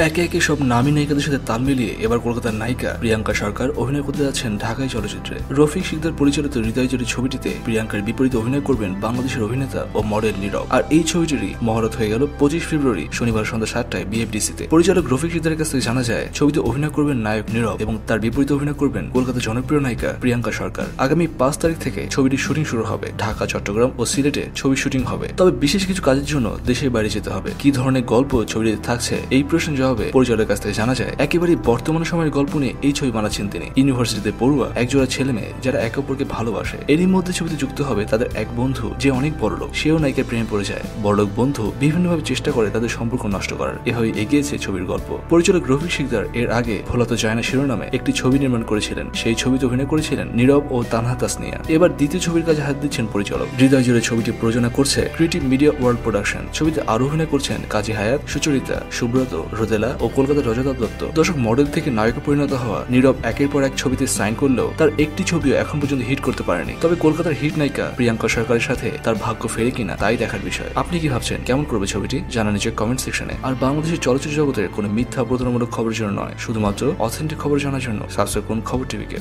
একে একে সব নামী নায়িকাদের সাথে তাল মিলিয়ে এবার কলকাতার নায়িকা প্রিয়াঙ্কা সরকার অভিনয় করতে যাচ্ছেন ঢাকায় চলচ্চিত্রে। রফিক শিকদার পরিচালিত হৃদয়জড়ি ছবিটিতে প্রিয়াঙ্কার বিপরীতে অভিনয় করবেন বাংলাদেশের অভিনেতা ও মডেল নীরব। আর এই ছবিটিরই মহরত হয়ে গেল 25 ফেব্রুয়ারি শনিবার সন্ধ্যা 7টায় বিএফডিসিতে। পরিচালক রফিক শিকদারের কাছ থেকে জানা যায়, ছবিতে অভিনয় করবেন নায়ক নীরব এবং তার বিপরীতে অভিনয় করবেন কলকাতার জনপ্রিয় নায়িকা প্রিয়াঙ্কা সরকার। আগামী 5 তারিখ থেকে ছবিটির শুটিং শুরু হবে। ঢাকা, চট্টগ্রাম ও সিলেটে ছবি শুটিং হবে। তবে বিশেষ কিছু কাজের জন্য দেশের বাইরে যেতে হবে। কি ধরনের গল্প ছবিটিতে থাকছে এই প্রশ্নের জবাবে পরিচালকের কাছ থেকে জানা যায়, একেবারে বর্তমান সময়ের গল্প নিয়ে এই ছবি বানাচ্ছেন তিনি। ইউনিভার্সিটিতে পড়ুয়া একজোড়া ছেলে মেয়ে যারা একে অপরকে ভালোবাসে। এরই মধ্যে ছবিতে যুক্ত হবে তাদের এক বন্ধু যে অনেক বড়লোক, সেও নায়িকার প্রেমে পড়ে যায়। বড়লোক বন্ধু বিভিন্নভাবে চেষ্টা করে তাদের সম্পর্ক নষ্ট করার। এভাবে এগিয়েছে ছবির গল্প। পরিচালক রফিক শিকদার এর আগে ভোলা তো যায় না শিরোনামে একটি ছবি নির্মাণ করেছিলেন। সেই ছবিতে অভিনয় করেছিলেন নীরব ও তানহা তাসনিয়া। এবার দ্বিতীয় ছবির কাজে হাত দিচ্ছেন পরিচালক। হৃদয় জুড়ে ছবিটি প্রযোজনা করছে ক্রিয়েটিভ মিডিয়া ওয়ার্ল্ড প্রোডাকশন। ছবিতে আরো অভিনয় করছেন কাজী হায়াত, সুচরিতা, সুব্রত, রোদেলা ও কলকাতার রজতাভ দত্ত। দর্শক, মডেল থেকে নায়কে পরিণত হওয়া নীরব একের পর এক ছবিতে সাইন করলেও তার একটি ছবিও এখন পর্যন্ত হিট করতে পারেনি। তবে কলকাতার হিট নায়িকা প্রিয়াঙ্কা সরকারের সাথে তার ভাগ্য ফেরে কিনা তাই দেখার বিষয়। আপনি কি ভাবছেন, কেমন করবে ছবিটি? জানান নিচে কমেন্ট সেকশনে। আর বাংলাদেশের চলচ্চিত্র জগতের কোনো মিথ্যা প্রতারণামূলক খবরের জন্য নয়, শুধুমাত্র অথেন্টিক খবর জানার জন্য সাবস্ক্রাইব করুন খবর টিভিকে।